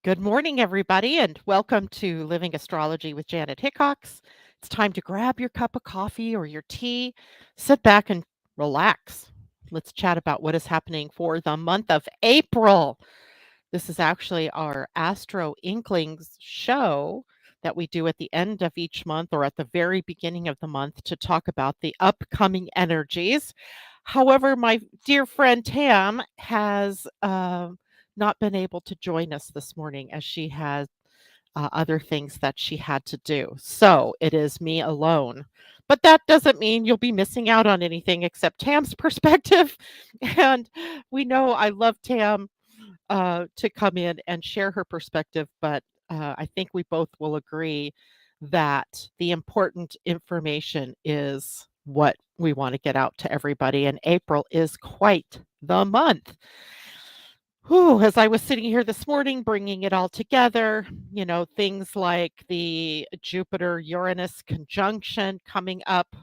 Good morning, everybody, and welcome to Living Astrology with Janet Hickox. It's time to grab your cup of coffee or your tea, sit back and relax. Let's chat about what is happening for the month of April. This is actually our Astro-Inklings show that we do at the end of each month or at the very beginning of the month to talk about the upcoming energies. However, my dear friend Tam has not been able to join us this morning as she has other things that she had to do. So it is me alone. But that doesn't mean you'll be missing out on anything except Tam's perspective. And we know I love Tam to come in and share her perspective, but I think we both will agree that the important information is what we want to get out to everybody. And April is quite the month. Whew, as I was sitting here this morning, bringing it all together, things like the Jupiter-Uranus conjunction coming up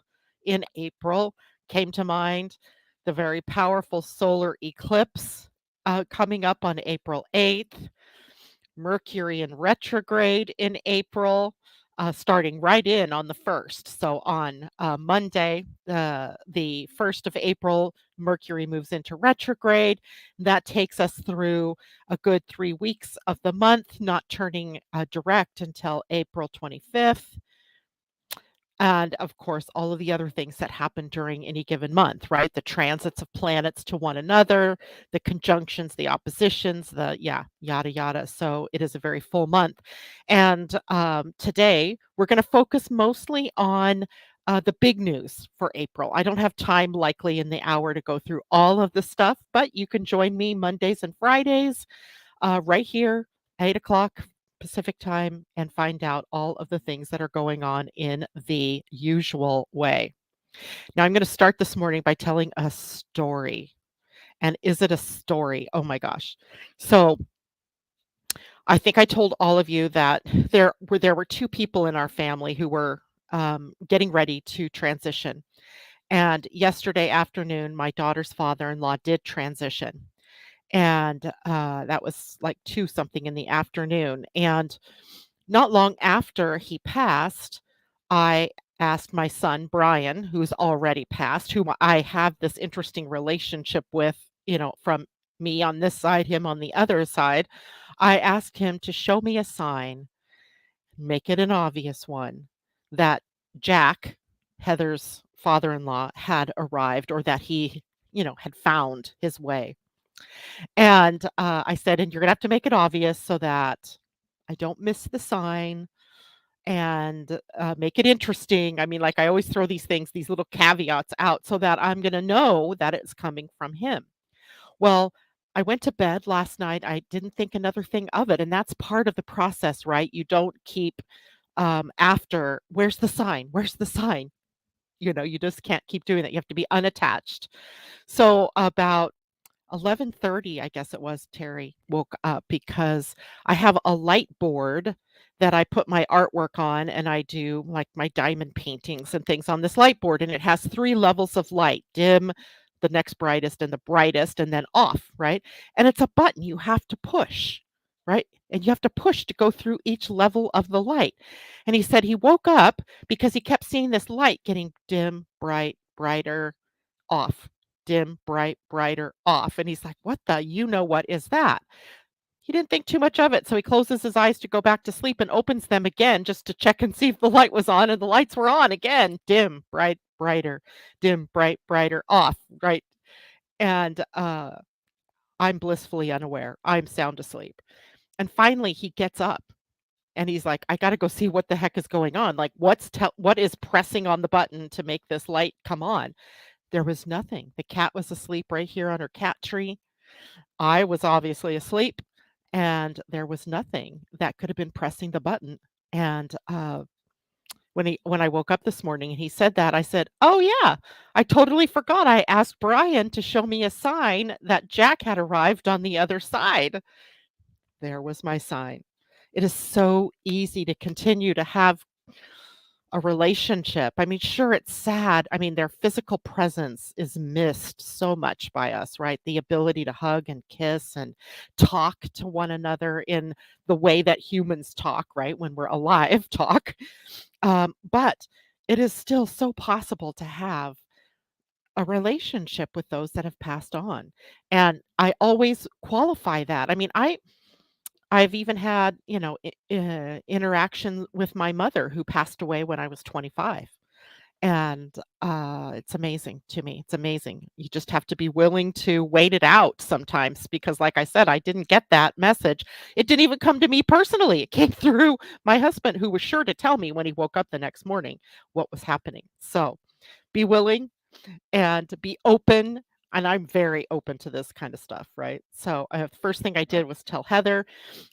in April came to mind. The very powerful solar eclipse coming up on April 8th. Mercury in retrograde in April, starting right in on the 1st. So on Monday, the 1st of April, Mercury moves into retrograde. That takes us through a good 3 weeks of the month, not turning direct until April 25th. And of course, all of the other things that happen during any given month, right? The transits of planets to one another, the conjunctions, the oppositions, yada, yada. So it is a very full month. And today we're going to focus mostly on the big news for April. I don't have time likely in the hour to go through all of the stuff, but you can join me Mondays and Fridays right here, 8 o'clock Pacific time, and find out all of the things that are going on in the usual way. Now, I'm going to start this morning by telling a story. And is it a story? Oh my gosh. So, I think I told all of you that there were two people in our family who were getting ready to transition. And yesterday afternoon, my daughter's father-in-law did transition. And that was like 2 something in the afternoon. And not long after he passed, I asked my son, Brian, who's already passed, whom I have this interesting relationship with, from me on this side, him on the other side. I asked him to show me a sign, make it an obvious one, that Jack, Heather's father in law, had arrived or that he, had found his way. And I said, and you're going to have to make it obvious so that I don't miss the sign and make it interesting. I mean, like I always throw these things, these little caveats out so that I'm going to know that it's coming from him. Well, I went to bed last night. I didn't think another thing of it. And that's part of the process, right? You don't keep after, where's the sign? Where's the sign? You just can't keep doing that. You have to be unattached. So about 11:30, I guess it was, Terry woke up because I have a light board that I put my artwork on, and I do like my diamond paintings and things on this light board, and it has 3 levels of light: dim, the next brightest, and the brightest, and then off, right? And it's a button you have to push, right? And you have to push to go through each level of the light. And he said he woke up because he kept seeing this light getting dim, bright, brighter, off, dim, bright, brighter, off. And he's like, "What the what is that?" He didn't think too much of it. So he closes his eyes to go back to sleep and opens them again just to check and see if the light was on. And the lights were on again: dim, bright, brighter, dim, bright, brighter, off, right? And I'm blissfully unaware. I'm sound asleep. And finally, he gets up and he's like, "I got to go see what the heck is going on. Like, what is pressing on the button to make this light come on?" There was nothing. The cat was asleep right here on her cat tree. I was obviously asleep, and there was nothing that could have been pressing the button. And when I woke up this morning and he said that, I said, "Oh yeah, I totally forgot. I asked Brian to show me a sign that Jack had arrived on the other side." There was my sign. It is so easy to continue to have a relationship. I mean, sure, it's sad. I mean, their physical presence is missed so much by us, right? The ability to hug and kiss and talk to one another in the way that humans talk, right? When we're alive, talk. But it is still so possible to have a relationship with those that have passed on. And I always qualify that. I mean, I've even had, interaction with my mother who passed away when I was 25. And it's amazing to me. It's amazing. You just have to be willing to wait it out sometimes because, like I said, I didn't get that message. It didn't even come to me personally. It came through my husband, who was sure to tell me when he woke up the next morning what was happening. So be willing and be open. And I'm very open to this kind of stuff, right? So, the first thing I did was tell Heather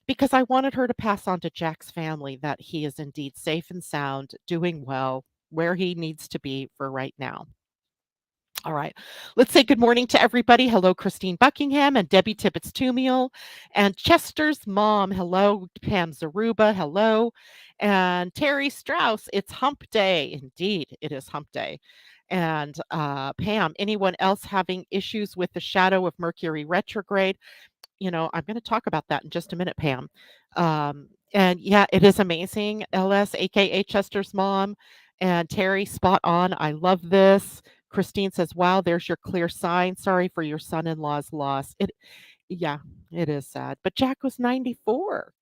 because I wanted her to pass on to Jack's family that he is indeed safe and sound, doing well, where he needs to be for right now. All right. Let's say good morning to everybody. Hello, Christine Buckingham and Debbie Tibbetts Tumiel and Chester's mom. Hello, Pam Zaruba. Hello. And Terry Strauss. It's hump day. Indeed, it is hump day. And Pam, anyone else having issues with the shadow of Mercury retrograde? I'm going to talk about that in just a minute, Pam. And yeah, it is amazing. LS, aka Chester's mom, and Terry, spot on. I love this. Christine says, "Wow, there's your clear sign. Sorry for your son-in-law's loss." Yeah, it is sad. But Jack was 94.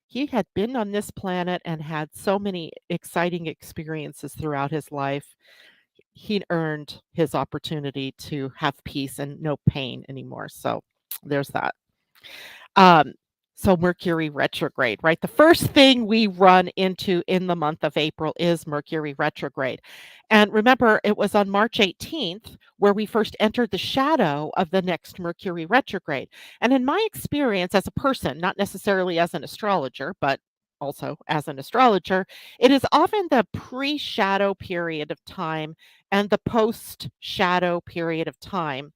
He had been on this planet and had so many exciting experiences throughout his life. He earned his opportunity to have peace and no pain anymore. So there's that. Um, so Mercury retrograde, right? The first thing we run into in the month of April is Mercury retrograde. And remember, it was on March 18th where we first entered the shadow of the next Mercury retrograde. And in my experience as a person, not necessarily as an astrologer, but also as an astrologer, it is often the pre shadow period of time and the post shadow period of time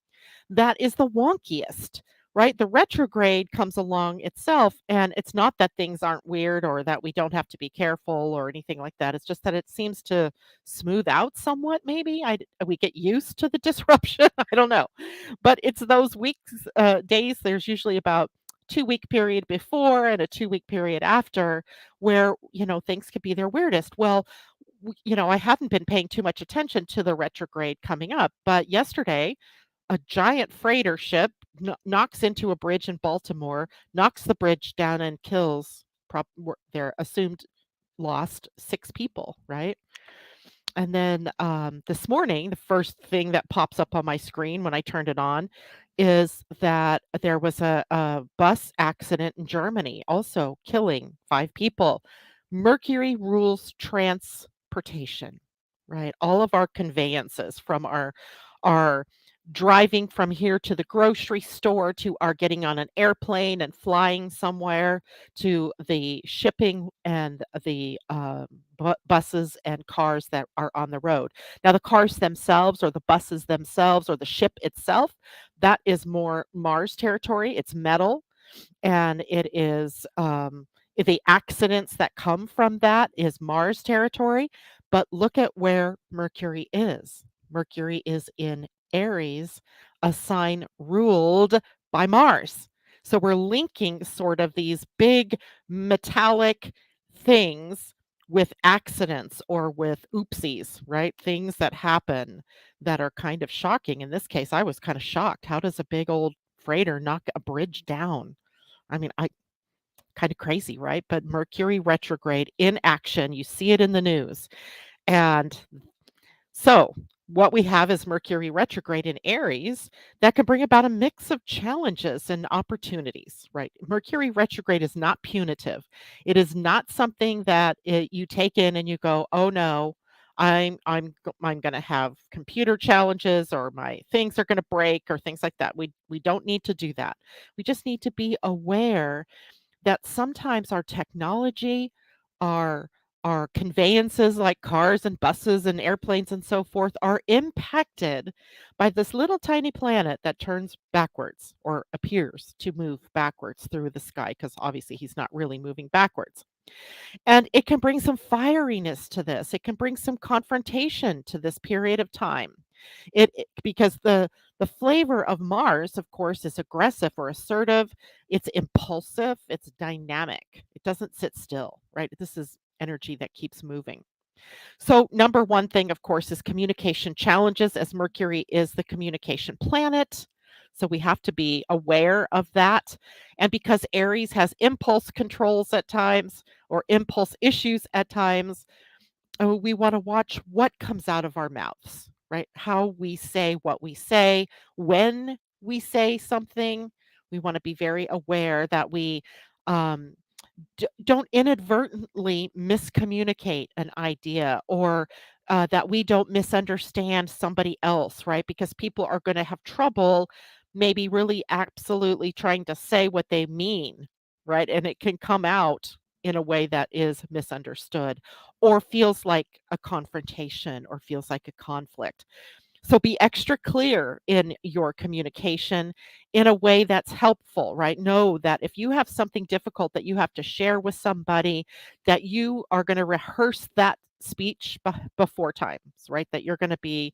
that is the wonkiest, right? The retrograde comes along itself, and it's not that things aren't weird or that we don't have to be careful or anything like that. It's just that it seems to smooth out somewhat, maybe. We get used to the disruption. I don't know. But it's those weeks, days, there's usually about 2 week period before and a 2 week period after where things could be their weirdest. Well, I hadn't been paying too much attention to the retrograde coming up, but yesterday a giant freighter ship knocks into a bridge in Baltimore, knocks the bridge down and kills their assumed lost 6 people, right? And then this morning, the first thing that pops up on my screen when I turned it on is that there was a bus accident in Germany, also killing 5 people. Mercury rules transportation, right? All of our conveyances from our driving from here to the grocery store to our getting on an airplane and flying somewhere to the shipping and the buses and cars that are on the road. Now, the cars themselves, or the buses themselves, or the ship itself, that is more Mars territory. It's metal, and it is the accidents that come from that is Mars territory. But look at where Mercury is. Mercury is in Aries, a sign ruled by Mars. So we're linking sort of these big metallic things with accidents or with oopsies, right? Things that happen that are kind of shocking. In this case, I was kind of shocked. How does a big old freighter knock a bridge down? I mean, I kind of crazy, right? But Mercury retrograde in action. You see it in the news. And so, what we have is Mercury retrograde in Aries that can bring about a mix of challenges and opportunities, right? Mercury retrograde is not punitive. It is not something that you take in and you go, "Oh no, I'm going to have computer challenges or my things are going to break or things like that." We don't need to do that. We just need to be aware that sometimes our technology, our our conveyances like cars and buses and airplanes and so forth are impacted by this little tiny planet that turns backwards or appears to move backwards through the sky because obviously he's not really moving backwards. And it can bring some fieriness to this. It can bring some confrontation to this period of time. Because the flavor of Mars, of course, is aggressive or assertive. It's impulsive. It's dynamic. It doesn't sit still, right? This is energy that keeps moving. So, number one thing, of course, is communication challenges, as Mercury is the communication planet. So, we have to be aware of that. And because Aries has impulse controls at times or impulse issues at times, we want to watch what comes out of our mouths, right? How we say what we say, when we say something. We want to be very aware that we um, don't inadvertently miscommunicate an idea or that we don't misunderstand somebody else, right? Because people are going to have trouble maybe really absolutely trying to say what they mean, right? And it can come out in a way that is misunderstood or feels like a confrontation or feels like a conflict. So be extra clear in your communication in a way that's helpful, right? Know that if you have something difficult that you have to share with somebody, that you are going to rehearse that speech before times, right? That you're going to be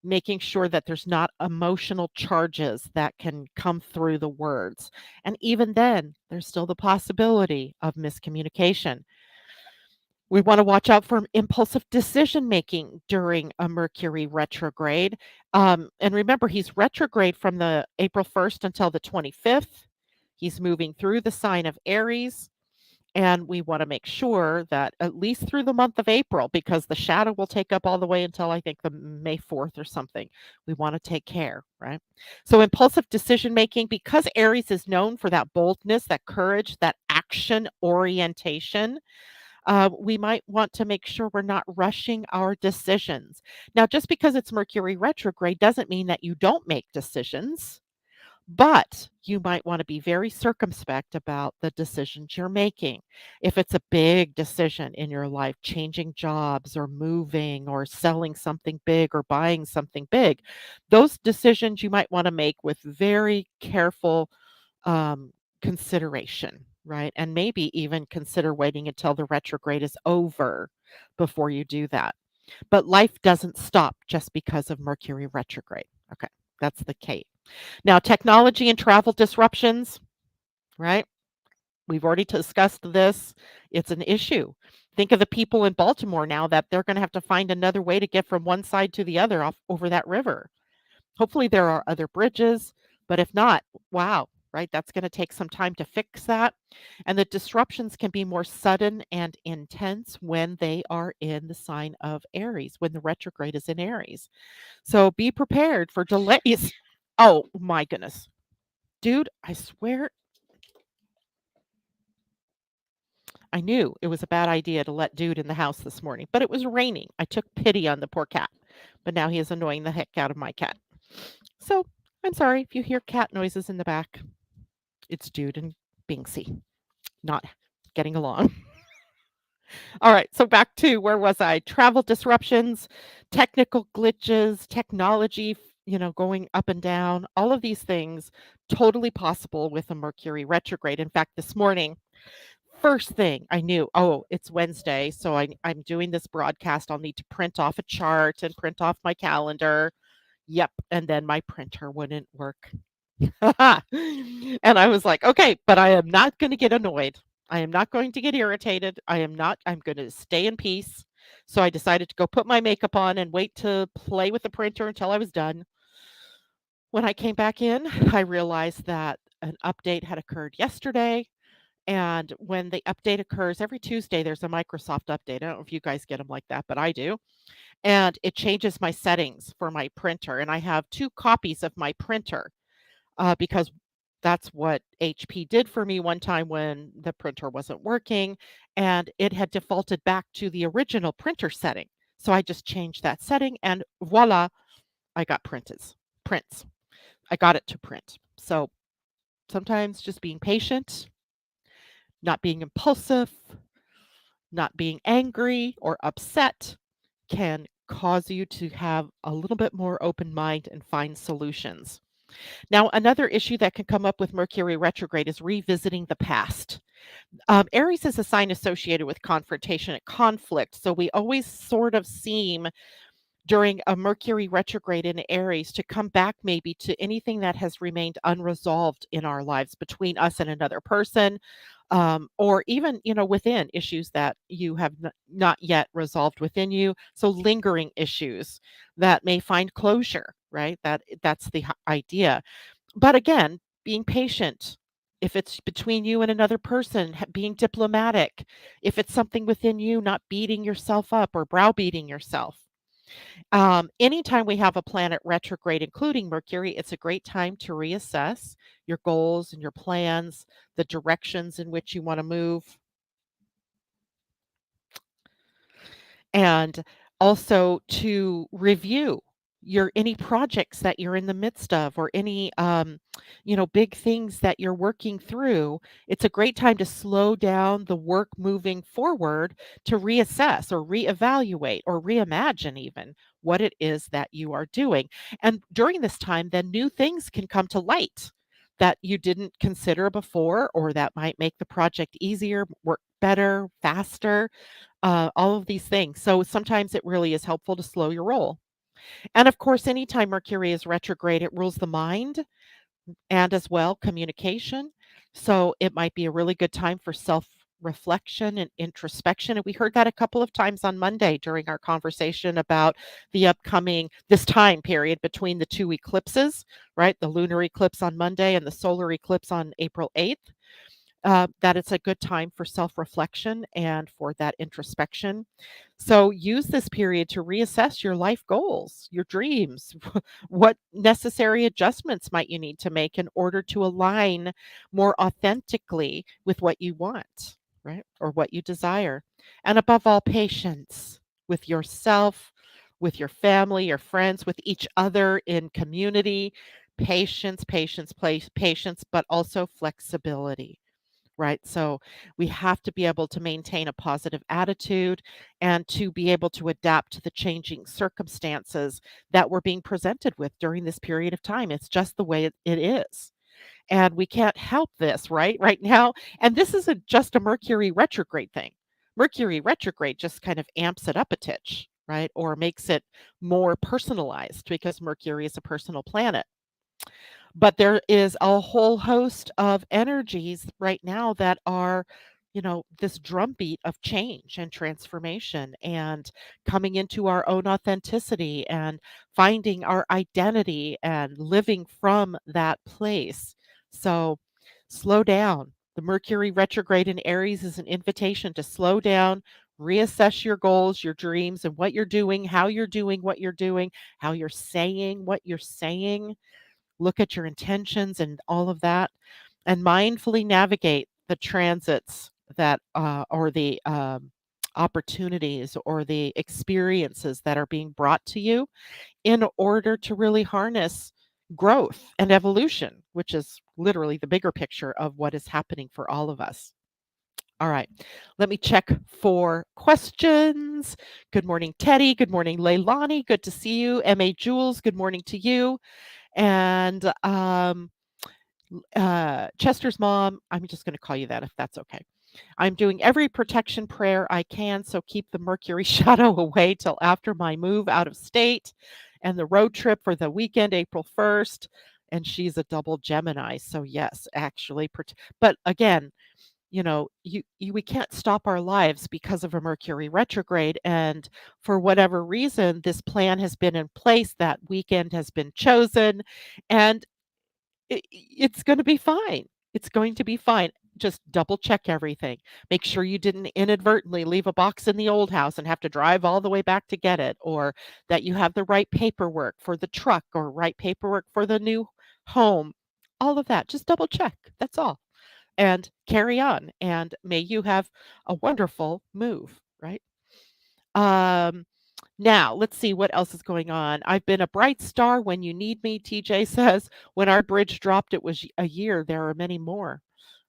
making sure that there's not emotional charges that can come through the words. And even then, there's still the possibility of miscommunication. We want to watch out for impulsive decision making during a Mercury retrograde. And remember, he's retrograde from the April 1st until the 25th. He's moving through the sign of Aries. And we want to make sure that at least through the month of April, because the shadow will take up all the way until I think the May 4th or something, we want to take care, right? So, impulsive decision making, because Aries is known for that boldness, that courage, that action orientation, we might want to make sure we're not rushing our decisions. Now, just because it's Mercury retrograde doesn't mean that you don't make decisions, but you might want to be very circumspect about the decisions you're making. If it's a big decision in your life, changing jobs or moving or selling something big or buying something big, those decisions you might want to make with very careful um, consideration, right? And maybe even consider waiting until the retrograde is over before you do that. But life doesn't stop just because of Mercury retrograde. Okay, that's the key. Now, technology and travel disruptions, right? We've already discussed this. It's an issue. Think of the people in Baltimore now that they're going to have to find another way to get from one side to the other off over that river. Hopefully, there are other bridges, but if not, wow, right? That's going to take some time to fix that. And the disruptions can be more sudden and intense when they are in the sign of Aries, when the retrograde is in Aries. So be prepared for delays. Oh my goodness. Dude, I swear I knew it was a bad idea to let Dude in the house this morning, but it was raining. I took pity on the poor cat, but now he is annoying the heck out of my cat. So I'm sorry if you hear cat noises in the back. It's Dude and Binksy not getting along. All right, so back to where was I? Travel disruptions, technical glitches, technology, going up and down, all of these things totally possible with a Mercury retrograde. In fact, this morning, first thing I knew, oh, it's Wednesday, so I'm doing this broadcast. I'll need to print off a chart and print off my calendar. Yep, and then my printer wouldn't work. And I was like, "Okay, but I am not gonna get annoyed. I am not going to get irritated. I'm gonna stay in peace." So I decided to go put my makeup on and wait to play with the printer until I was done. When I came back in, I realized that an update had occurred yesterday, and when the update occurs every Tuesday, there's a Microsoft update. I don't know if you guys get them like that, but I do. And it changes my settings for my printer, and I have 2 copies of my printer because that's what HP did for me one time when the printer wasn't working and it had defaulted back to the original printer setting. So I just changed that setting and voila, I got prints. I got it to print. So sometimes just being patient, not being impulsive, not being angry or upset can cause you to have a little bit more open mind and find solutions. Now, another issue that can come up with Mercury retrograde is revisiting the past. Aries is a sign associated with confrontation and conflict. So we always sort of seem during a Mercury retrograde in Aries to come back maybe to anything that has remained unresolved in our lives between us and another person, or even, within issues that you have not yet resolved within you. So lingering issues that may find closure, right? That's the idea. But again, being patient. If it's between you and another person, being diplomatic. If it's something within you, not beating yourself up or browbeating yourself. Anytime we have a planet retrograde, including Mercury, it's a great time to reassess your goals and your plans, the directions in which you want to move, and also to review your any projects that you're in the midst of or any big things that you're working through. It's a great time to slow down the work moving forward, to reassess or reevaluate or reimagine even what it is that you are doing. And during this time, then new things can come to light that you didn't consider before, or that might make the project easier, work better, faster, all of these things. So sometimes it really is helpful to slow your roll. And of course, anytime Mercury is retrograde, it rules the mind and as well communication. So it might be a really good time for self reflection and introspection. And we heard that a couple of times on Monday during our conversation about the upcoming, this time period between the two eclipses, right? The lunar eclipse on Monday and the solar eclipse on April 8th. That it's a good time for self reflection and for that introspection. So use this period to reassess your life goals, your dreams. What necessary adjustments might you need to make in order to align more authentically with what you want, right? Or what you desire. And above all, patience with yourself, with your family, your friends, with each other in community. Patience, but also flexibility, right? So we have to be able to maintain a positive attitude and to be able to adapt to the changing circumstances that we're being presented with during this period of time. It's just the way it is. And we can't help this, right? Right now. And this isn't just a Mercury retrograde thing. Mercury retrograde just kind of amps it up a titch, right? Or makes it more personalized because Mercury is a personal planet. But there is a whole host of energies right now that are, this drumbeat of change and transformation and coming into our own authenticity and finding our identity and living from that place. So slow down. The Mercury retrograde in Aries is an invitation to slow down, reassess your goals, your dreams, and what you're doing, how you're doing what you're doing, how you're saying what you're saying. Look at your intentions and all of that, and mindfully navigate the transits that, or the opportunities or the experiences that are being brought to you in order to really harness growth and evolution, which is literally the bigger picture of what is happening for all of us. All right, let me check for questions. Good morning, Teddy. Good morning, Leilani. Good to see you. M.A. Jules, good morning to you. And Chester's mom, I'm just going to call you that if that's okay. I'm doing every protection prayer I can, so keep the Mercury shadow away till after my move out of state and the road trip for the weekend, April 1st. And she's a double Gemini. So, yes, actually, but again, we can't stop our lives because of a Mercury retrograde. And for whatever reason, this plan has been in place, that weekend has been chosen, and it's going to be fine. It's going to be fine. Just double check everything. Make sure you didn't inadvertently leave a box in the old house and have to drive all the way back to get it, or that you have the right paperwork for the truck or right paperwork for the new home. All of that. Just double check. That's all. And carry on. And may you have a wonderful move, right? Um, Now, let's see what else is going on. I've been a bright star when you need me, TJ says. When our bridge dropped, it was a year. There are many more.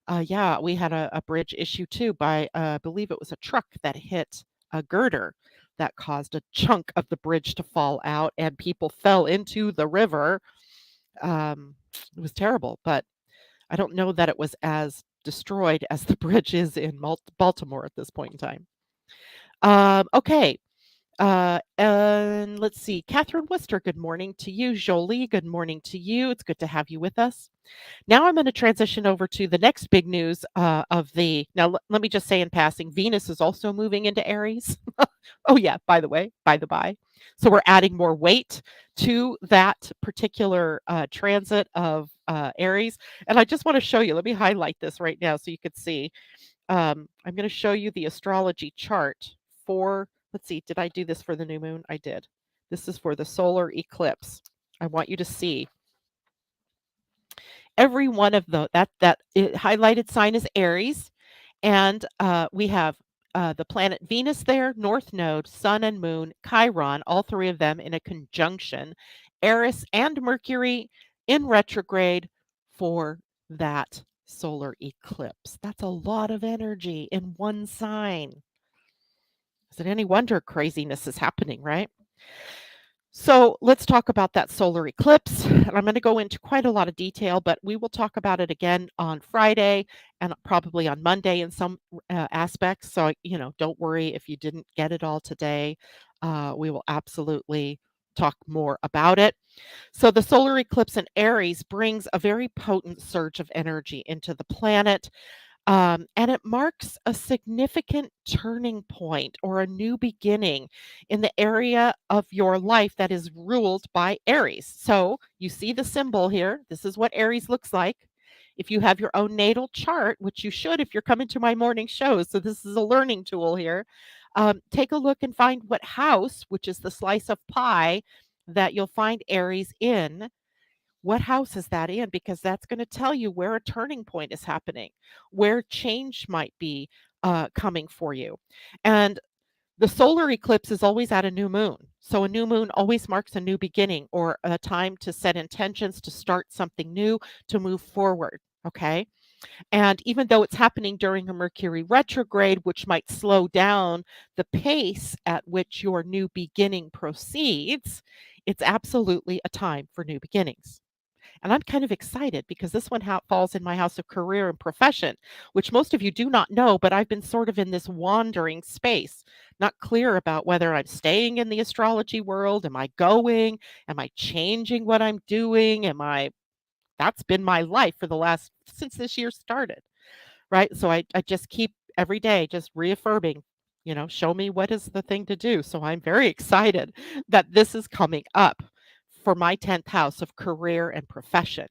Yeah, we had a bridge issue too by, I believe it was a truck that hit a girder that caused a chunk of the bridge to fall out and people fell into the river. It was terrible, but I don't know that it was as destroyed as the bridge is in Baltimore at this point in time. Okay. And let's see. Catherine Worcester, good morning to you. Jolie, good morning to you. It's good to have you with us. Now I'm going to transition over to the next big news of the. Now, let me just say in passing, Venus is also moving into Aries. Oh, yeah, by the way, by the by. So we're adding more weight to that particular transit of Aries. And I just want to show you, let me highlight this right now so you could see. I'm going to show you the astrology chart for, let's see, did I do this for the new moon? I did. This is for the solar eclipse. I want you to see every one of highlighted sign is Aries, and we have the planet Venus there, North Node, Sun and Moon, Chiron, all three of them in a conjunction, Eris and Mercury in retrograde for that solar eclipse. That's a lot of energy in one sign. Is it any wonder craziness is happening, right? So let's talk about that solar eclipse. And I'm going to go into quite a lot of detail, but we will talk about it again on Friday and probably on Monday in some aspects. So, don't worry if you didn't get it all today. We will absolutely talk more about it. So, the solar eclipse in Aries brings a very potent surge of energy into the planet. And it marks a significant turning point or a new beginning in the area of your life that is ruled by Aries. So you see the symbol here. This is what Aries looks like. If you have your own natal chart, which you should if you're coming to my morning shows, so this is a learning tool here, take a look and find what house, which is the slice of pie that you'll find Aries in. What house is that in? Because that's going to tell you where a turning point is happening, where change might be coming for you. And the solar eclipse is always at a new moon. So a new moon always marks a new beginning or a time to set intentions, to start something new, to move forward. Okay. And even though it's happening during a Mercury retrograde, which might slow down the pace at which your new beginning proceeds, it's absolutely a time for new beginnings. And I'm kind of excited because this one falls in my house of career and profession, which most of you do not know, but I've been sort of in this wandering space, not clear about whether I'm staying in the astrology world. Am I going? Am I changing what I'm doing? That's been my life for the last, since this year started, right? So I just keep every day just reaffirming, show me what is the thing to do. So I'm very excited that this is coming up for my 10th house of career and profession.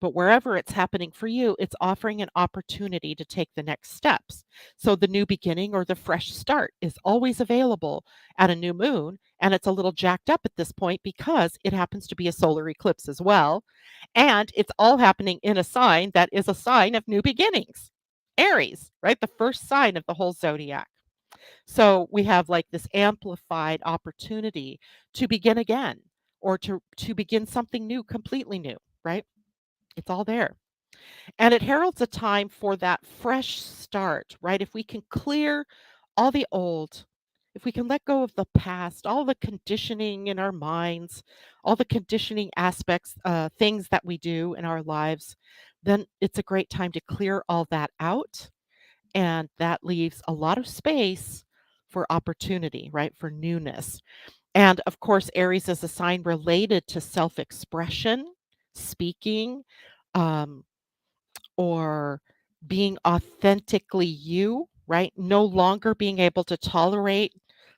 But wherever it's happening for you, it's offering an opportunity to take the next steps. So the new beginning or the fresh start is always available at a new moon. And it's a little jacked up at this point because it happens to be a solar eclipse as well. And it's all happening in a sign that is a sign of new beginnings. Aries, right? The first sign of the whole zodiac. So we have like this amplified opportunity to begin again or to begin something new, completely new, right? It's all there. And it heralds a time for that fresh start, right? If we can clear all the old, if we can let go of the past, all the conditioning in our minds, all the conditioning aspects, things that we do in our lives, then it's a great time to clear all that out. And that leaves a lot of space for opportunity, right? For newness. And of course, Aries is a sign related to self expression, speaking, um, or being authentically you, right? No longer being able to tolerate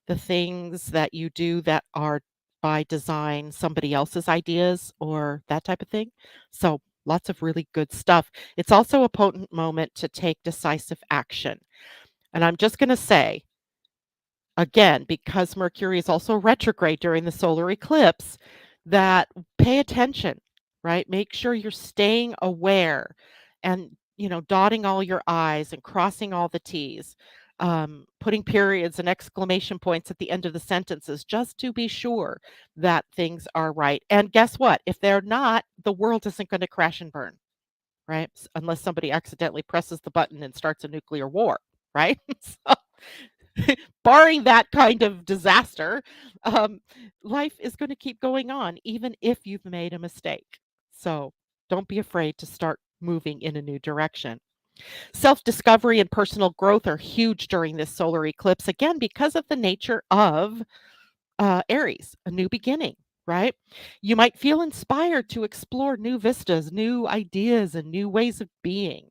the things that you do that are by design somebody else's ideas or that type of thing. So, lots of really good stuff. It's also a potent moment to take decisive action. And I'm just going to say, again, because Mercury is also retrograde during the solar eclipse, that pay attention, right? Make sure you're staying aware and, dotting all your I's and crossing all the T's, putting periods and exclamation points at the end of the sentences just to be sure that things are right. And guess what? If they're not, the world isn't going to crash and burn. right? Unless somebody accidentally presses the button and starts a nuclear war, right? So, barring that kind of disaster, um, life is going to keep going on, even if you've made a mistake. So don't be afraid to start moving in a new direction. Self discovery and personal growth are huge during this solar eclipse, again, because of the nature of Aries, a new beginning, right? You might feel inspired to explore new vistas, new ideas, and new ways of being,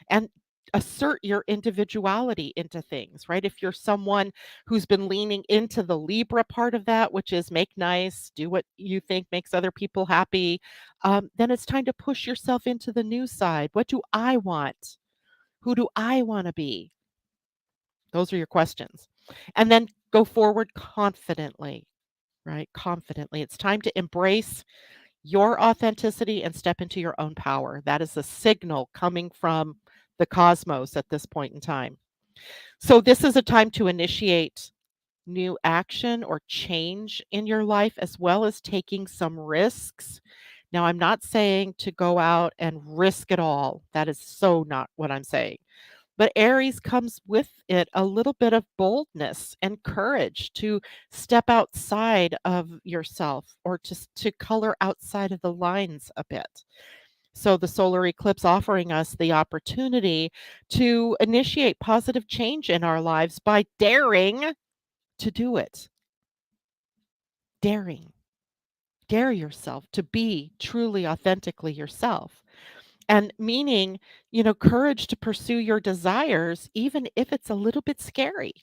and assert your individuality into things, right? If you're someone who's been leaning into the Libra part of that, which is make nice, do what you think makes other people happy, then it's time to push yourself into the new side. What do I want? Who do I want to be? Those are your questions. And then go forward confidently, right? Confidently. It's time to embrace your authenticity and step into your own power. That is a signal coming from the cosmos at this point in time. So, this is a time to initiate new action or change in your life, as well as taking some risks. Now, I'm not saying to go out and risk it all. That is so not what I'm saying. But Aries comes with it a little bit of boldness and courage to step outside of yourself or to color outside of the lines a bit. So the solar eclipse offering us the opportunity to initiate positive change in our lives by daring to do it. Daring. Dare yourself to be truly authentically yourself. And meaning, courage to pursue your desires, even if it's a little bit scary,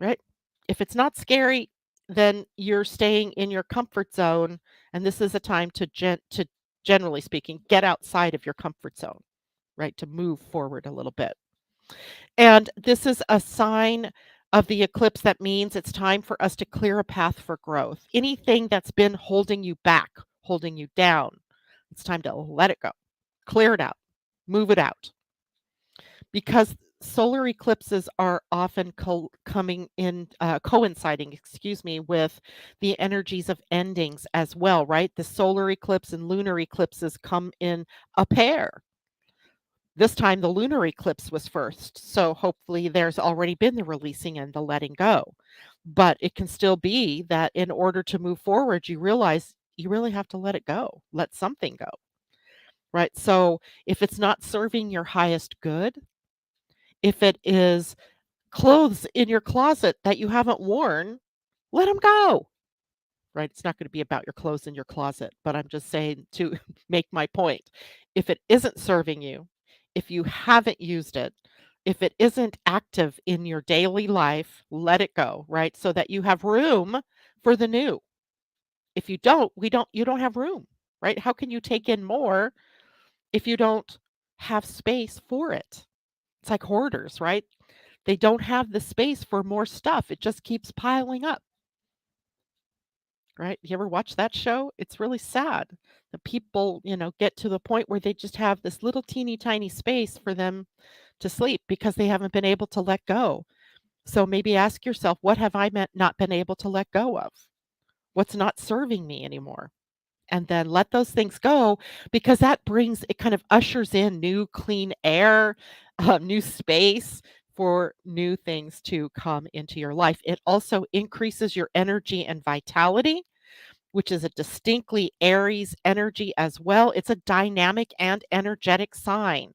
right? If it's not scary, then you're staying in your comfort zone. And this is a time to generally speaking, get outside of your comfort zone, right? To move forward a little bit. And this is a sign of the eclipse that means it's time for us to clear a path for growth. Anything that's been holding you back, holding you down, it's time to let it go, clear it out, move it out. Because solar eclipses are often coming in, coinciding, excuse me, with the energies of endings as well, right? The solar eclipse and lunar eclipses come in a pair. This time the lunar eclipse was first, so hopefully there's already been the releasing and the letting go. But it can still be that in order to move forward, you realize you really have to let it go, let something go, right? So if it's not serving your highest good, if it is clothes in your closet that you haven't worn, let them go, right? It's not going to be about your clothes in your closet, but I'm just saying to make my point. If it isn't serving you, if you haven't used it, if it isn't active in your daily life, let it go, right? So that you have room for the new. If you don't, you don't have room, right? How can you take in more if you don't have space for it? It's like hoarders, right? They don't have the space for more stuff. It just keeps piling up, right? You ever watch that show? It's really sad. The people, get to the point where they just have this little teeny tiny space for them to sleep because they haven't been able to let go. So maybe ask yourself, what have I not been able to let go of? What's not serving me anymore? And then let those things go, because it kind of ushers in new clean air, new space for new things to come into your life. It also increases your energy and vitality, which is a distinctly Aries energy as well. It's a dynamic and energetic sign.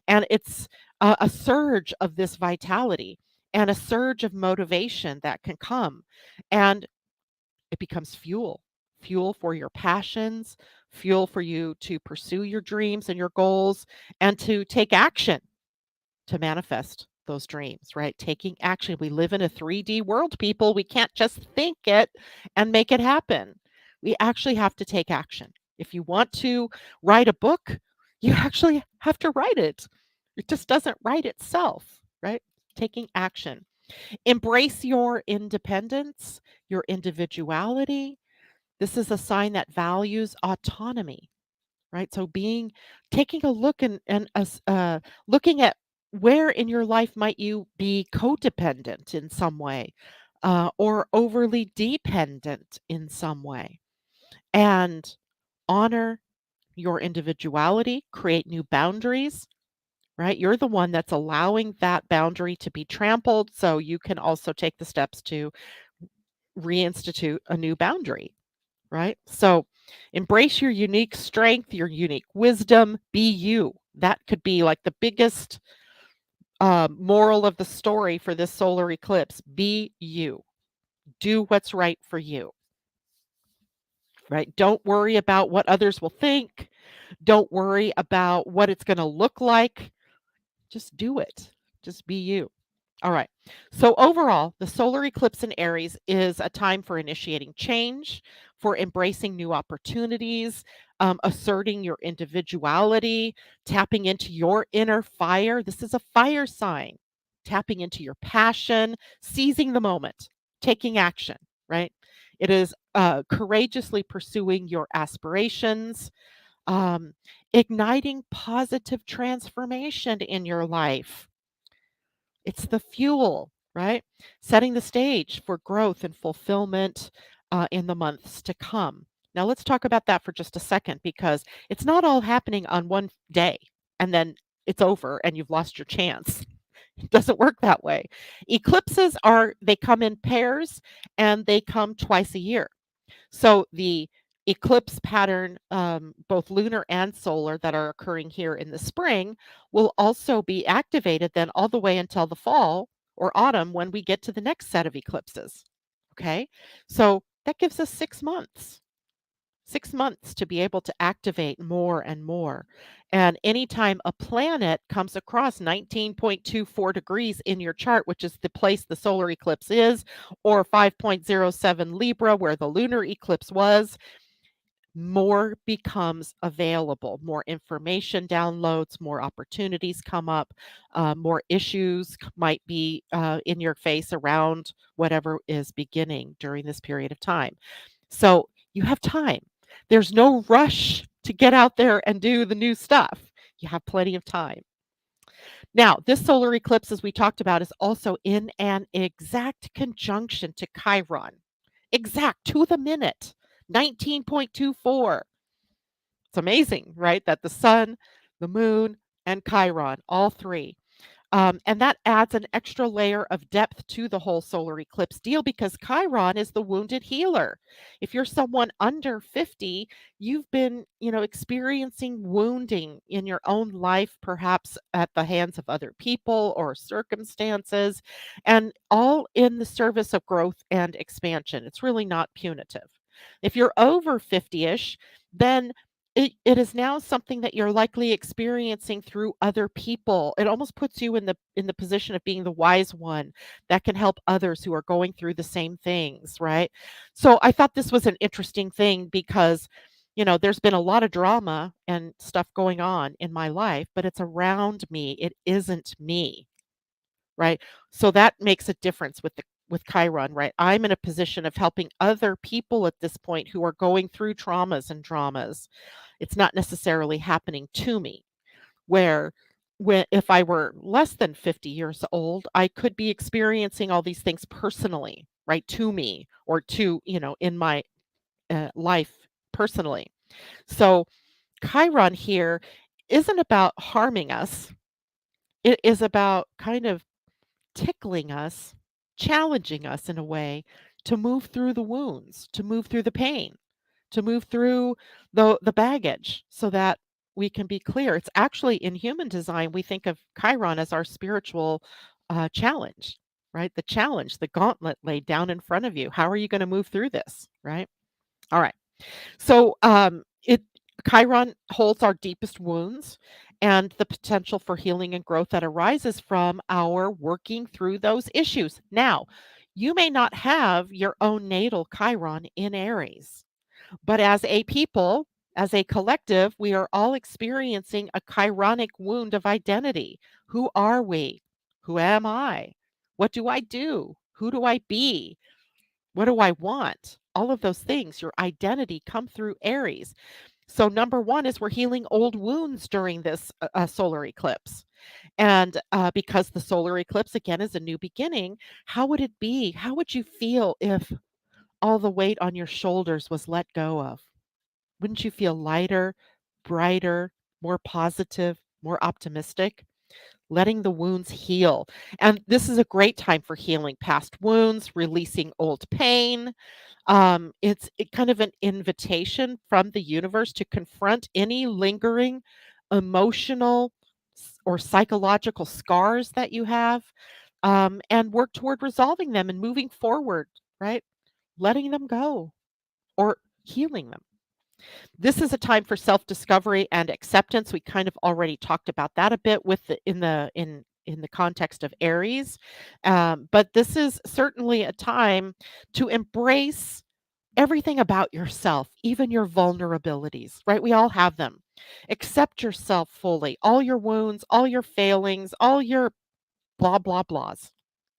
And it's a surge of this vitality and a surge of motivation that can come. And it becomes fuel for your passions, fuel for you to pursue your dreams and your goals and to take action to manifest those dreams, right? Taking action. We live in a 3D world, people. We can't just think it and make it happen. We actually have to take action. If you want to write a book, you actually have to write it. It just doesn't write itself, right? Taking action. Embrace your independence, your individuality. This is a sign that values autonomy, right? So taking a look and looking at where in your life might you be codependent in some way, or overly dependent in some way, and honor your individuality, create new boundaries, right? You're the one that's allowing that boundary to be trampled, so you can also take the steps to reinstitute a new boundary, right? So embrace your unique strength, your unique wisdom, be you. That could be like the biggest moral of the story for this solar eclipse. Be you. Do what's right for you, right? Don't worry about what others will think. Don't worry about what it's going to look like. Just do it. Just be you. All right. So overall, the solar eclipse in Aries is a time for initiating change, for embracing new opportunities, asserting your individuality, tapping into your inner fire. This is a fire sign. Tapping into your passion, seizing the moment, taking action, right? It is courageously pursuing your aspirations, um, igniting positive transformation in your life. It's the fuel, right? Setting the stage for growth and fulfillment in the months to come. Now, let's talk about that for just a second because it's not all happening on one day and then it's over and you've lost your chance. It doesn't work that way. Eclipses they come in pairs and they come twice a year. So the eclipse pattern, both lunar and solar, that are occurring here in the spring, will also be activated then all the way until the fall or autumn when we get to the next set of eclipses. Okay, so that gives us 6 months. 6 months to be able to activate more and more. And anytime a planet comes across 19.24 degrees in your chart, which is the place the solar eclipse is, or 5.07 Libra, where the lunar eclipse was, more becomes available. More information downloads, more opportunities come up, more issues might be in your face around whatever is beginning during this period of time. So you have time. There's no rush to get out there and do the new stuff. You have plenty of time. Now, this solar eclipse, as we talked about, is also in an exact conjunction to Chiron. Exact to the minute, 19.24. It's amazing, right? That the sun, the moon, and Chiron, all three, and that adds an extra layer of depth to the whole solar eclipse deal because Chiron is the wounded healer. If you're someone under 50, you've been, experiencing wounding in your own life, perhaps at the hands of other people or circumstances, and all in the service of growth and expansion. It's really not punitive. If you're over 50ish, then it is now something that you're likely experiencing through other people. It almost puts you in the position of being the wise one that can help others who are going through the same things, right? So I thought this was an interesting thing because there's been a lot of drama and stuff going on in my life, but it's around me. It isn't me, right? So that makes a difference with Chiron, right? I'm in a position of helping other people at this point who are going through traumas and dramas. It's not necessarily happening to me. Where when if I were less than 50 years old, I could be experiencing all these things personally, right, to me or to, in my life personally. So Chiron here isn't about harming us. It is about kind of tickling us, challenging us in a way to move through the wounds, to move through the pain, to move through the baggage so that we can be clear. It's actually in human design, we think of Chiron as our spiritual challenge, right? The challenge, the gauntlet laid down in front of you. How are you going to move through this, right? All right. So it Chiron holds our deepest wounds and the potential for healing and growth that arises from our working through those issues. Now, you may not have your own natal Chiron in Aries, but as a people, as a collective, we are all experiencing a chironic wound of identity. Who are we? Who am I? What do I do? Who do I be? What do I want? All of those things, your identity come through Aries. So, number one is we're healing old wounds during this solar eclipse. And because the solar eclipse, again, is a new beginning, how would it be? How would you feel if all the weight on your shoulders was let go of? Wouldn't you feel lighter, brighter, more positive, more optimistic, letting the wounds heal. And this is a great time for healing past wounds, releasing old pain. It's kind of an invitation from the universe to confront any lingering emotional or psychological scars that you have, and work toward resolving them and moving forward, right? Letting them go or healing them. This is a time for self-discovery and acceptance. We kind of already talked about that a bit with in the context of Aries, but this is certainly a time to embrace everything about yourself, even your vulnerabilities, right? We all have them. Accept yourself fully, all your wounds, all your failings, all your blah blah blahs,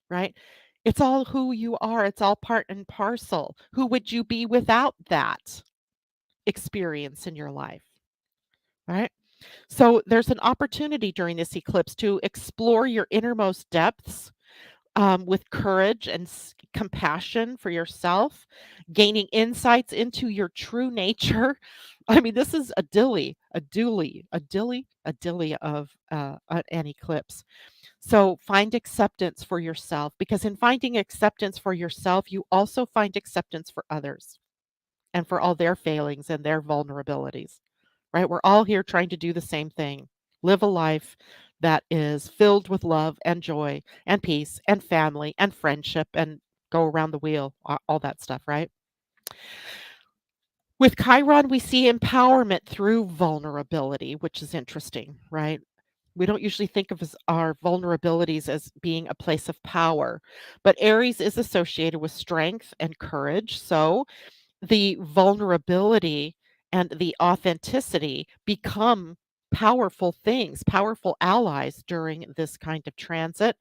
right? It's all who you are. It's all part and parcel. Who would you be without that experience in your life, right? So there's an opportunity during this eclipse to explore your innermost depths, with courage and compassion for yourself, gaining insights into your true nature. I mean, this is a dilly of an eclipse. So find acceptance for yourself, because in finding acceptance for yourself, you also find acceptance for others and for all their failings and their vulnerabilities, right? We're all here trying to do the same thing, live a life that is filled with love and joy and peace and family and friendship and go around the wheel, all that stuff, right? With Chiron, we see empowerment through vulnerability, which is interesting, right? We don't usually think of our vulnerabilities as being a place of power, but Aries is associated with strength and courage. So the vulnerability and the authenticity become powerful things, powerful allies during this kind of transit.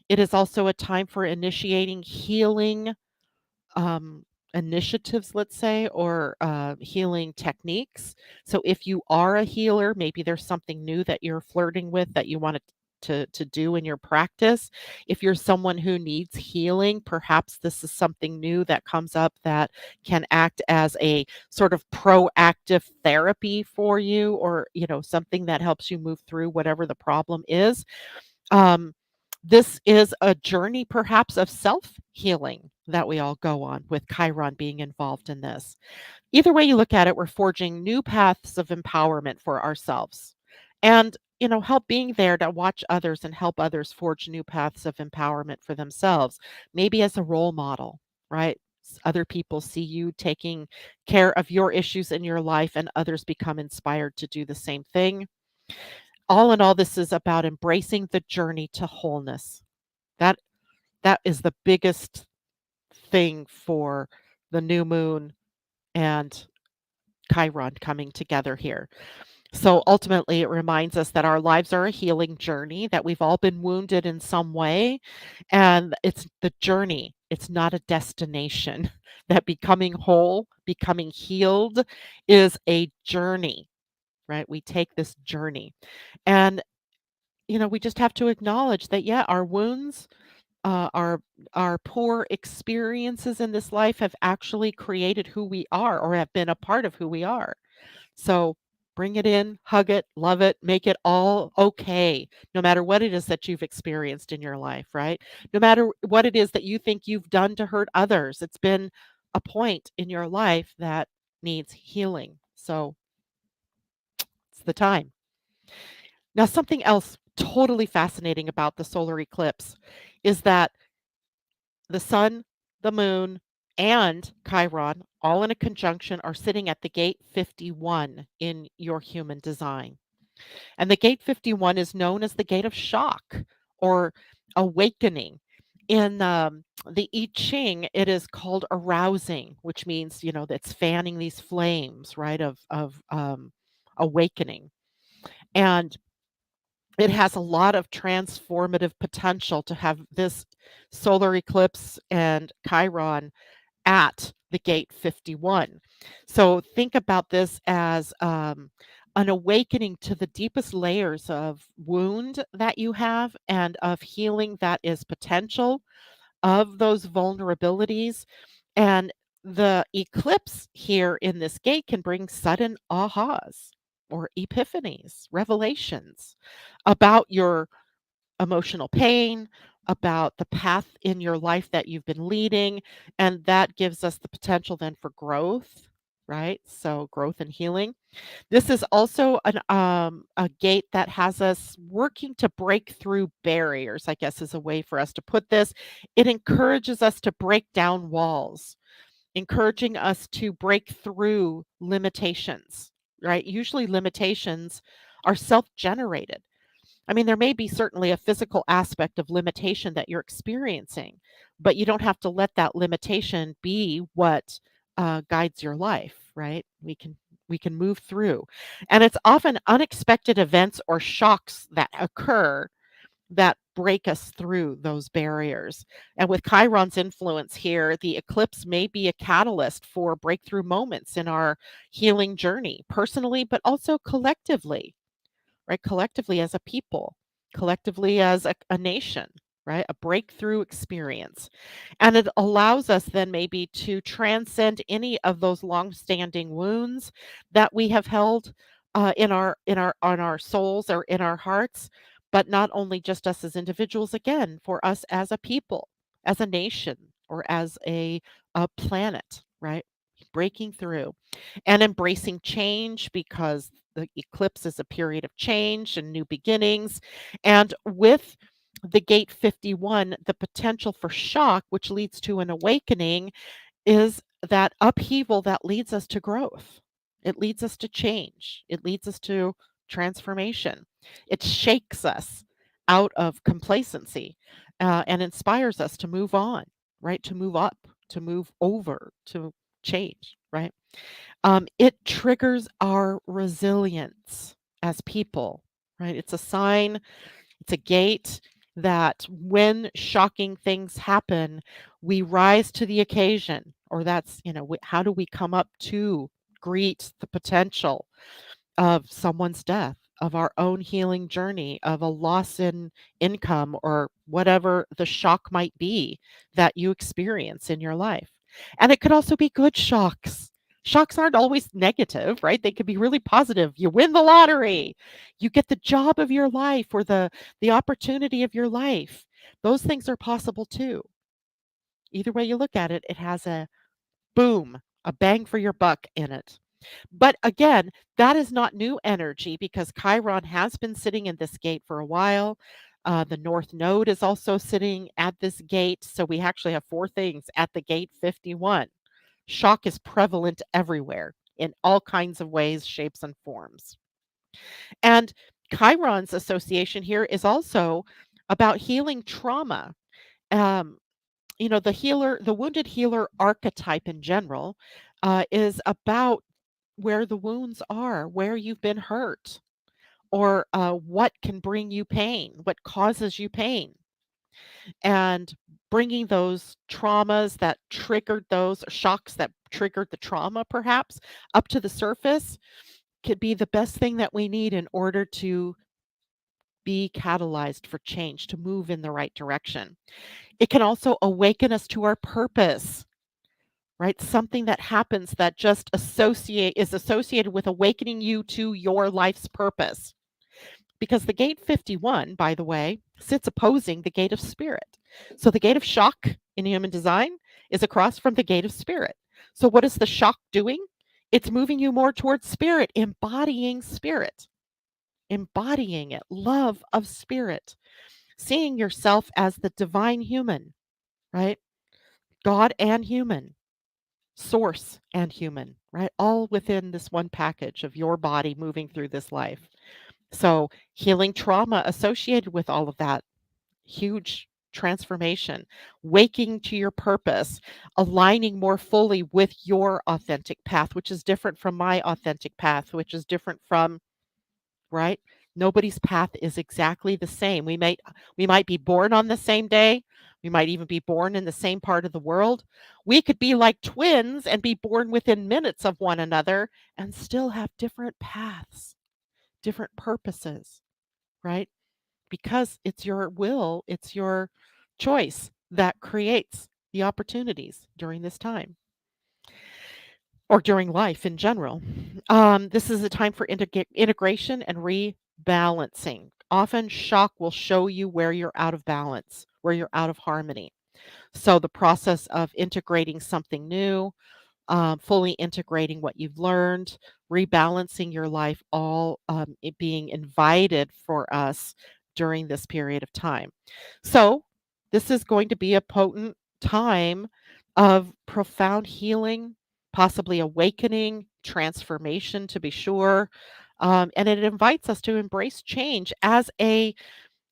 It is also a time for initiating healing um, initiatives, let's say, or healing techniques. So if you are a healer, maybe there's something new that you're flirting with that you want to do in your practice. If you're someone who needs healing, perhaps this is something new that comes up that can act as a sort of proactive therapy for you, or something that helps you move through whatever the problem is. um, this is a journey perhaps of self-healing that we all go on, with Chiron being involved in this. Either way you look at it, we're forging new paths of empowerment for ourselves. And, help being there to watch others and help others forge new paths of empowerment for themselves, maybe as a role model, right? Other people see you taking care of your issues in your life, and others become inspired to do the same thing. All in all, this is about embracing the journey to wholeness. That that is the biggest thing for the new moon and Chiron coming together here. So ultimately, it reminds us that our lives are a healing journey, that we've all been wounded in some way, and it's the journey, it's not a destination. That becoming whole, becoming healed is a journey, right? We take this journey. And we just have to acknowledge that, yeah, our wounds, our poor experiences in this life have actually created who we are, or have been a part of who we are. So bring it in, hug it, love it, make it all okay, no matter what it is that you've experienced in your life, right? No matter what it is that you think you've done to hurt others, it's been a point in your life that needs healing. So it's the time. Now, something else totally fascinating about the solar eclipse is that the sun, the moon, and Chiron, all in a conjunction, are sitting at the gate 51 in your human design. And the gate 51 is known as the gate of shock or awakening. In the I Ching, it is called arousing, which means, that's fanning these flames, right, of awakening. And it has a lot of transformative potential to have this solar eclipse and Chiron at the gate 51. So think about this as an awakening to the deepest layers of wound that you have, and of healing that is potential, of those vulnerabilities. And the eclipse here in this gate can bring sudden ahas. or epiphanies, revelations about your emotional pain, about the path in your life that you've been leading, and that gives us the potential then for growth, right? So growth and healing. This is also a gate that has us working to break through barriers, I guess is a way for us to put this. It encourages us to break down walls, encouraging us to break through limitations, right? Usually limitations are self-generated. I mean, there may be certainly a physical aspect of limitation that you're experiencing, but you don't have to let that limitation be what guides your life, right? We can move through, and it's often unexpected events or shocks that occur that break us through those barriers. And with Chiron's influence here, the eclipse may be a catalyst for breakthrough moments in our healing journey, personally, but also collectively, right? Collectively as a people, collectively as a nation, right? A breakthrough experience. And it allows us then maybe to transcend any of those long-standing wounds that we have held in our on our souls or in our hearts, but not only just us as individuals, again, for us as a people, as a nation, or as a planet, right? Breaking through and embracing change because the eclipse is a period of change and new beginnings. And with the gate 51, the potential for shock, which leads to an awakening, is that upheaval that leads us to growth. It leads us to change. It leads us to transformation. It shakes us out of complacency and inspires us to move on, right? To move up, to move over, to change, right? It triggers our resilience as people, right? It's a sign, it's a gate that when shocking things happen, we rise to the occasion, or that's, how do we come up to greet the potential of someone's death, of our own healing journey, of a loss in income, or whatever the shock might be that you experience in your life. And it could also be good shocks. Shocks aren't always negative, right? They could be really positive. You win the lottery, you get the job of your life or the opportunity of your life. Those things are possible too. Either way you look at it, it has a boom, a bang for your buck in it. But again, that is not new energy because Chiron has been sitting in this gate for a while. The North Node is also sitting at this gate. So we actually have four things at the gate 51. Shock is prevalent everywhere in all kinds of ways, shapes, and forms. And Chiron's association here is also about healing trauma. Um, the wounded healer archetype in general is about where the wounds are, where you've been hurt, or what can bring you pain, what causes you pain, and bringing those traumas that triggered those shocks that triggered the trauma, perhaps up to the surface, could be the best thing that we need in order to be catalyzed for change, to move in the right direction. It can also awaken us to our purpose, right? Something that happens that just is associated with awakening you to your life's purpose. Because the gate 51, by the way, sits opposing the gate of spirit. So the gate of shock in human design is across from the gate of spirit. So what is the shock doing? It's moving you more towards spirit, embodying it, love of spirit, seeing yourself as the divine human, right? God and human, source and human, right? All within this one package of your body moving through this life. So, healing trauma associated with all of that huge transformation, waking to your purpose, aligning more fully with your authentic path, which is different from my authentic path, which is different from, right? Nobody's path is exactly the same. We might be born on the same day. We might even be born in the same part of the world. We could be like twins and be born within minutes of one another and still have different paths, different purposes, right? Because it's your will, it's your choice that creates the opportunities during this time. or during life in general. This is a time for integration and rebalancing. Often, shock will show you where you're out of balance, where you're out of harmony. So, the process of integrating something new, fully integrating what you've learned, rebalancing your life, all it being invited for us during this period of time. So, this is going to be a potent time of profound healing, possibly awakening, transformation to be sure. And it invites us to embrace change as a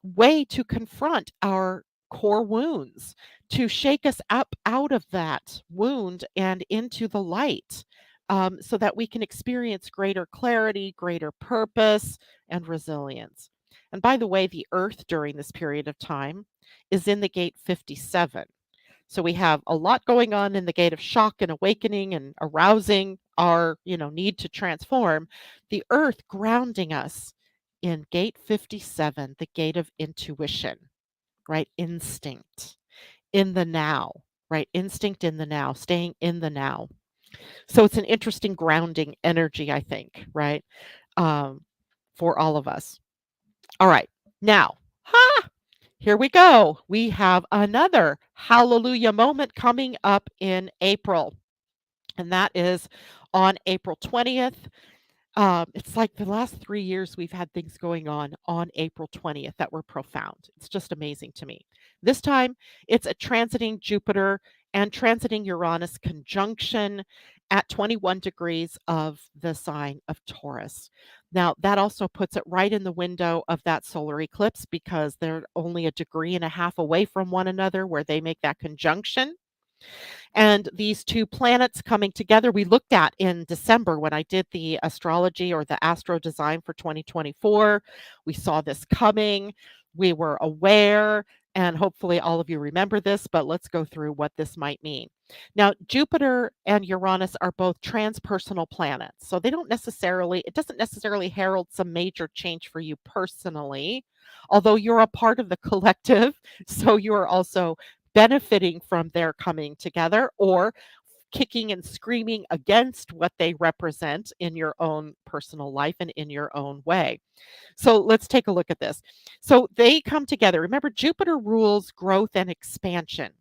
way to confront our core wounds, to shake us up out of that wound and into the light, so that we can experience greater clarity, greater purpose, and resilience. And by the way, the Earth during this period of time is in the gate 57. So we have a lot going on in the gate of shock and awakening and arousing our, need to transform. The Earth grounding us in gate 57, the gate of intuition, right? Instinct in the now, right? Instinct in the now, staying in the now. So it's an interesting grounding energy, I think, right? Um, for all of us. All right. Now, here we go. We have another hallelujah moment coming up in April, and that is on April 20th. It's like the last 3 years we've had things going on April 20th that were profound. It's just amazing to me. This time it's a transiting Jupiter and transiting Uranus conjunction at 21 degrees of the sign of Taurus. Now, that also puts it right in the window of that solar eclipse because they're only a degree and a half away from one another where they make that conjunction. And these two planets coming together, we looked at in December when I did the astrology or the astro design for 2024. We saw this coming. We were aware, and hopefully all of you remember this, but let's go through what this might mean. Now, Jupiter and Uranus are both transpersonal planets. So it doesn't necessarily herald some major change for you personally, although you're a part of the collective. So you're also benefiting from their coming together or kicking and screaming against what they represent in your own personal life and in your own way. So let's take a look at this. So they come together. Remember, Jupiter rules growth and expansion,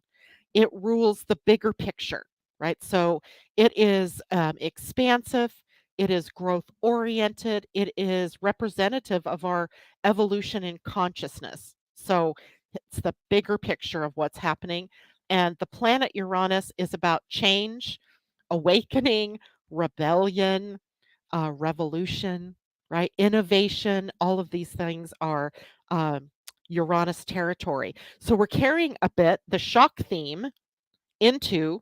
it rules the bigger picture, right? So it is expansive, it is growth oriented, it is representative of our evolution in consciousness. So it's the bigger picture of what's happening. And the planet Uranus is about change, awakening, rebellion, revolution, right? Innovation, all of these things are um, Uranus territory. So we're carrying a bit the shock theme into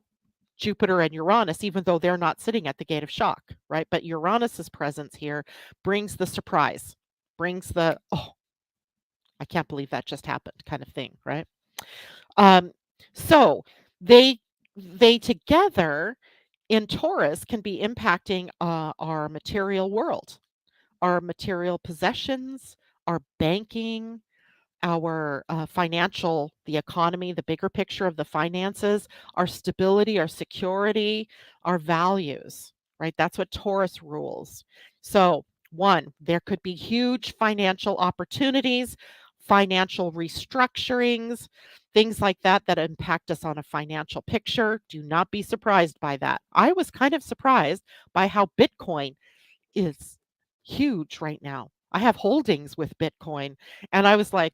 Jupiter and Uranus, even though they're not sitting at the gate of shock, right? But Uranus's presence here brings the surprise, brings the, oh, I can't believe that just happened kind of thing, right? Um, so they they together in Taurus can be impacting our material world, our material possessions, our banking, our financial, the economy, the bigger picture of the finances, our stability, our security, our values, right? That's what Taurus rules. So, one, there could be huge financial opportunities, financial restructurings, things like that that impact us on a financial picture. Do not be surprised by that. I was kind of surprised by how Bitcoin is huge right now. I have holdings with Bitcoin, and I was like,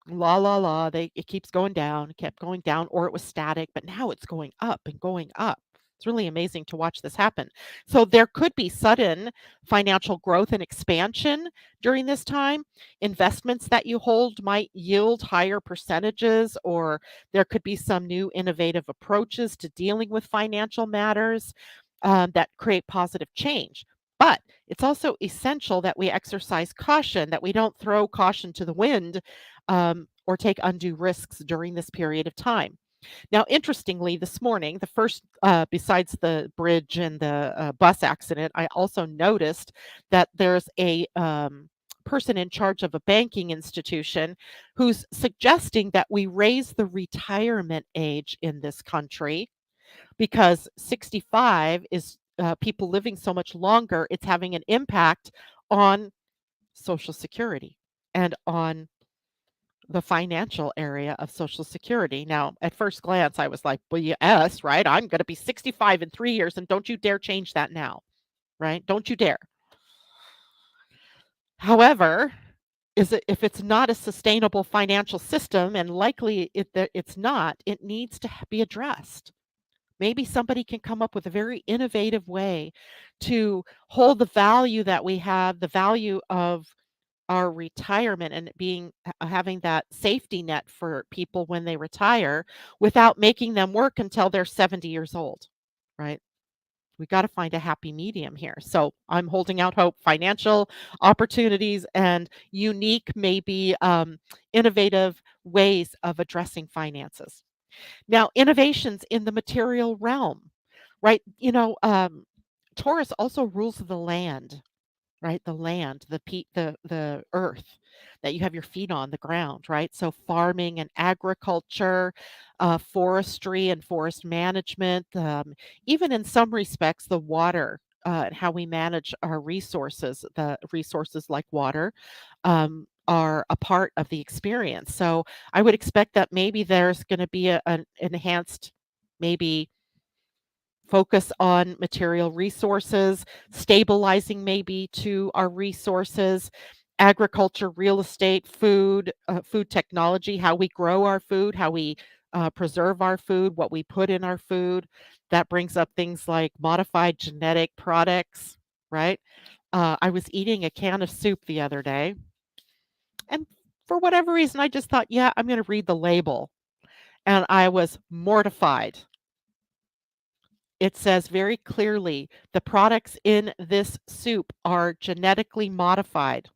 la la la, it keeps going down, it kept going down, or it was static, but now it's going up and going up. It's really amazing to watch this happen. So there could be sudden financial growth and expansion during this time. Investments that you hold might yield higher percentages, or there could be some new innovative approaches to dealing with financial matters that create positive change. But it's also essential that we exercise caution, that we don't throw caution to the wind or take undue risks during this period of time. Now, interestingly, this morning, the first, besides the bridge and the bus accident, I also noticed that there's a person in charge of a banking institution who's suggesting that we raise the retirement age in this country because 65 is people living so much longer, it's having an impact on Social Security and on the financial area of Social Security. Now, at first glance, I was like, well, yes, right? I'm going to be 65 in 3 years, and don't you dare change that now, right? Don't you dare. However, if it's not a sustainable financial system, and likely it's not, it needs to be addressed. Maybe somebody can come up with a very innovative way to hold the value that we have, the value of our retirement and having that safety net for people when they retire without making them work until they're 70 years old, right? We got to find a happy medium here. So I'm holding out hope, financial opportunities and unique, maybe innovative ways of addressing finances. Now, innovations in the material realm, right? Taurus also rules the land, right? The land, the earth that you have your feet on, the ground, right? So farming and agriculture, forestry and forest management, even in some respects, the water. And how we manage our resources, the resources like water, are a part of the experience. So I would expect that maybe there's going to be an enhanced, maybe focus on material resources, stabilizing maybe to our resources, agriculture, real estate, food, food technology, how we grow our food, how we preserve our food, what we put in our food. That brings up things like modified genetic products, right? I was eating a can of soup the other day, and for whatever reason, I just thought, yeah, I'm going to read the label. And I was mortified. It says very clearly the products in this soup are genetically modified.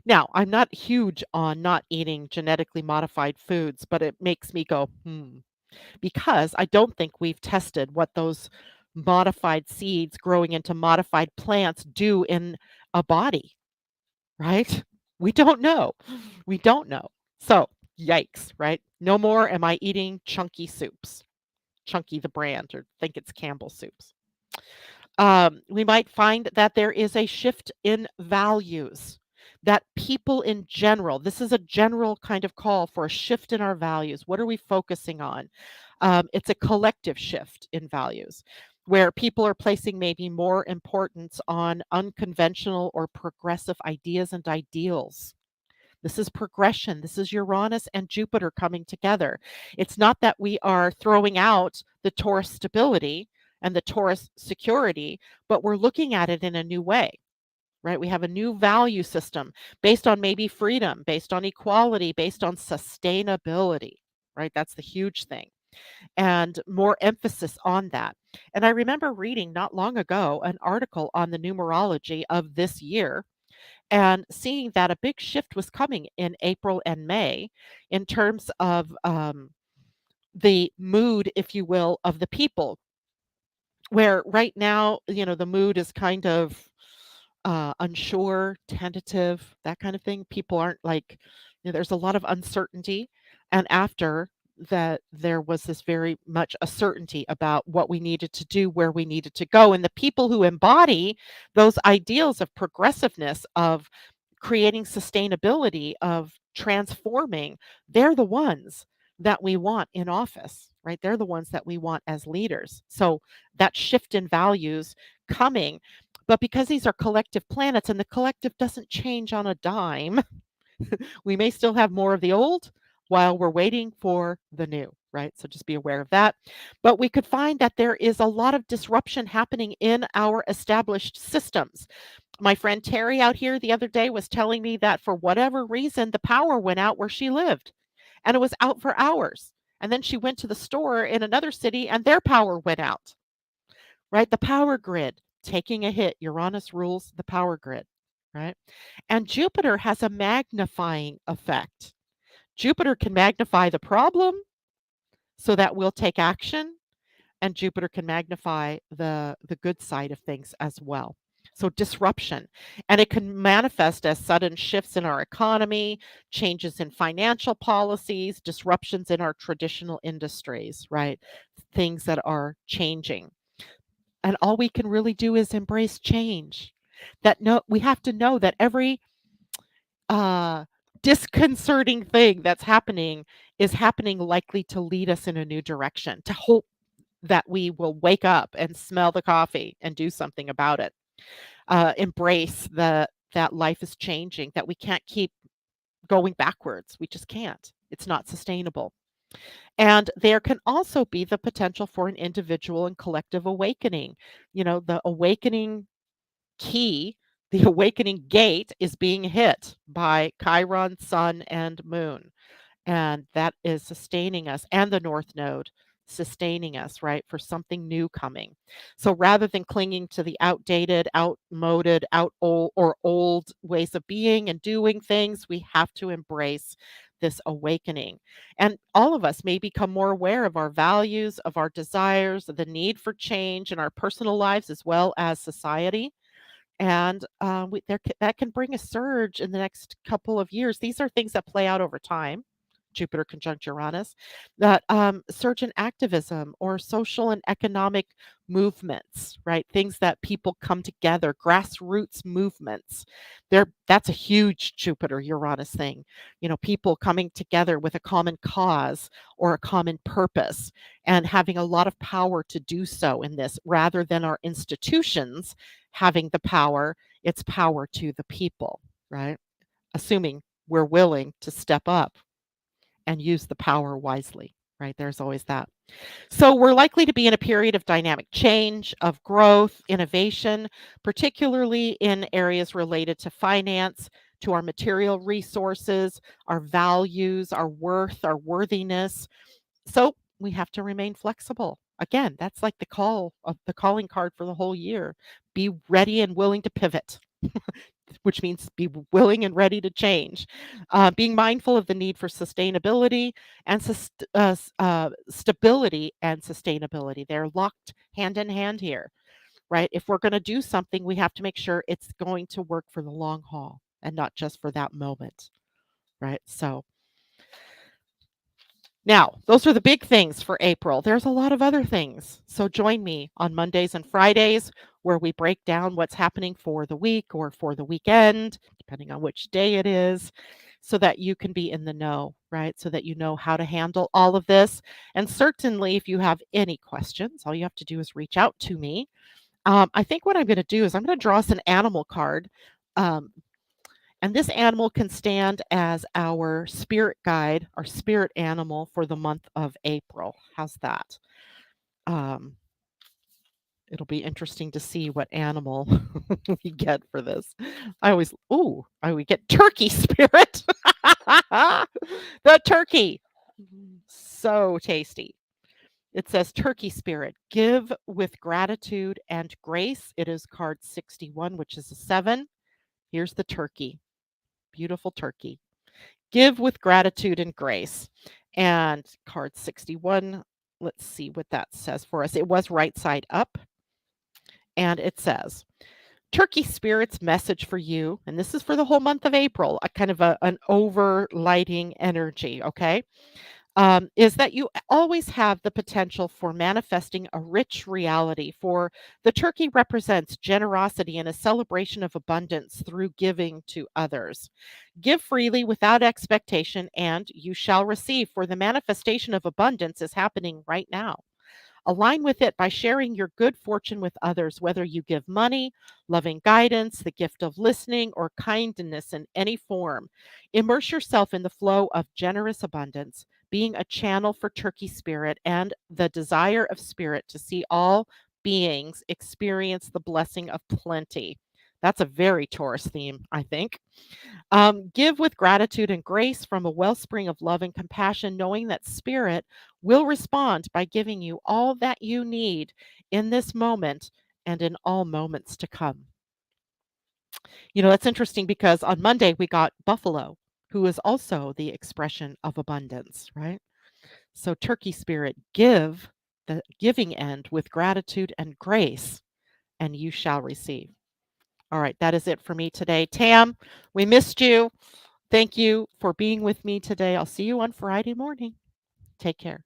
Now, I'm not huge on not eating genetically modified foods, but it makes me go, because I don't think we've tested what those modified seeds growing into modified plants do in a body, right? We don't know. We don't know. So, yikes, right? No more am I eating chunky soups. Chunky the brand, or think it's Campbell soups. We might find that there is a shift in values, that people in general, this is a general kind of call for a shift in our values. What are we focusing on? It's a collective shift in values where people are placing maybe more importance on unconventional or progressive ideas and ideals. This is progression. This is Uranus and Jupiter coming together. It's not that we are throwing out the Taurus stability and the Taurus security, but we're looking at it in a new way, right? We have a new value system based on maybe freedom, based on equality, based on sustainability, right? That's the huge thing. And more emphasis on that. And I remember reading not long ago an article on the numerology of this year and seeing that a big shift was coming in April and May in terms of the mood, if you will, of the people. Where right now, the mood is kind of unsure, tentative, that kind of thing. People aren't like, there's a lot of uncertainty. And after that, there was this very much a certainty about what we needed to do, where we needed to go. And the people who embody those ideals of progressiveness, of creating sustainability, of transforming, they're the ones that we want in office, right? They're the ones that we want as leaders. So that shift in values coming, but because these are collective planets and the collective doesn't change on a dime, we may still have more of the old while we're waiting for the new, right? So just be aware of that. But we could find that there is a lot of disruption happening in our established systems. My friend Terry out here the other day was telling me that for whatever reason, the power went out where she lived and it was out for hours. And then she went to the store in another city and their power went out, right? The power grid taking a hit. Uranus rules the power grid, right? And Jupiter has a magnifying effect. Jupiter can magnify the problem so that we'll take action, and Jupiter can magnify the good side of things as well. So disruption, and it can manifest as sudden shifts in our economy, changes in financial policies, disruptions in our traditional industries, right? Things that are changing. And all we can really do is embrace change. That no we have to know that every uh disconcerting thing that's happening is happening likely to lead us in a new direction, to hope that we will wake up and smell the coffee and do something about it. Embrace that life is changing, that we can't keep going backwards. We just can't. It's not sustainable. And there can also be the potential for an individual and collective awakening. The awakening key, the awakening gate is being hit by Chiron, Sun, and Moon. And that is sustaining us, and the North Node sustaining us, right, for something new coming. So rather than clinging to the outdated, outmoded, old ways of being and doing things, we have to embrace this awakening. And all of us may become more aware of our values, of our desires, of the need for change in our personal lives as well as society. And that can bring a surge in the next couple of years. These are things that play out over time. Jupiter conjunct Uranus, that surge in activism or social and economic movements, right? Things that people come together, grassroots movements. That's a huge Jupiter Uranus thing. People coming together with a common cause or a common purpose and having a lot of power to do so in this, rather than our institutions having the power. It's power to the people, right? Assuming we're willing to step up and use the power wisely, right? There's always that. So we're likely to be in a period of dynamic change, of growth, innovation, particularly in areas related to finance, to our material resources, our values, our worth, our worthiness. So we have to remain flexible. Again, that's like the calling card for the whole year. Be ready and willing to pivot, which means be willing and ready to change. Being mindful of the need for sustainability and stability and sustainability. They're locked hand in hand here, right? If we're going to do something, we have to make sure it's going to work for the long haul and not just for that moment, right? So now, those are the big things for April. There's a lot of other things. So join me on Mondays and Fridays where we break down what's happening for the week or for the weekend, depending on which day it is, so that you can be in the know, right? So that you know how to handle all of this. And certainly, if you have any questions, all you have to do is reach out to me. I think what I'm going to do is I'm going to draw us an animal card. Um, and this animal can stand as our spirit guide, our spirit animal for the month of April. How's that? Um, it'll be interesting to see what animal we get for this. We get turkey spirit. The turkey. So tasty. It says turkey spirit, give with gratitude and grace. It is card 61, which is a 7. Here's the turkey. Beautiful turkey. Give with gratitude and grace. And card 61, let's see what that says for us. It was right side up. And it says, Turkey Spirit's message for you, and this is for the whole month of April, a kind of an overlighting energy, okay? Is that you always have the potential for manifesting a rich reality. For the turkey represents generosity and a celebration of abundance through giving to others. Give freely without expectation, and you shall receive. For the manifestation of abundance is happening right now. Align with it by sharing your good fortune with others, whether you give money, loving guidance, the gift of listening, or kindness in any form. Immerse yourself in the flow of generous abundance, being a channel for turkey spirit and the desire of spirit to see all beings experience the blessing of plenty. That's a very Taurus theme, I think. Give with gratitude and grace from a wellspring of love and compassion, knowing that Spirit will respond by giving you all that you need in this moment and in all moments to come. That's interesting because on Monday we got Buffalo, who is also the expression of abundance, right? So, Turkey Spirit, give the giving end with gratitude and grace, and you shall receive. All right, that is it for me today. Tam, we missed you. Thank you for being with me today. I'll see you on Friday morning. Take care.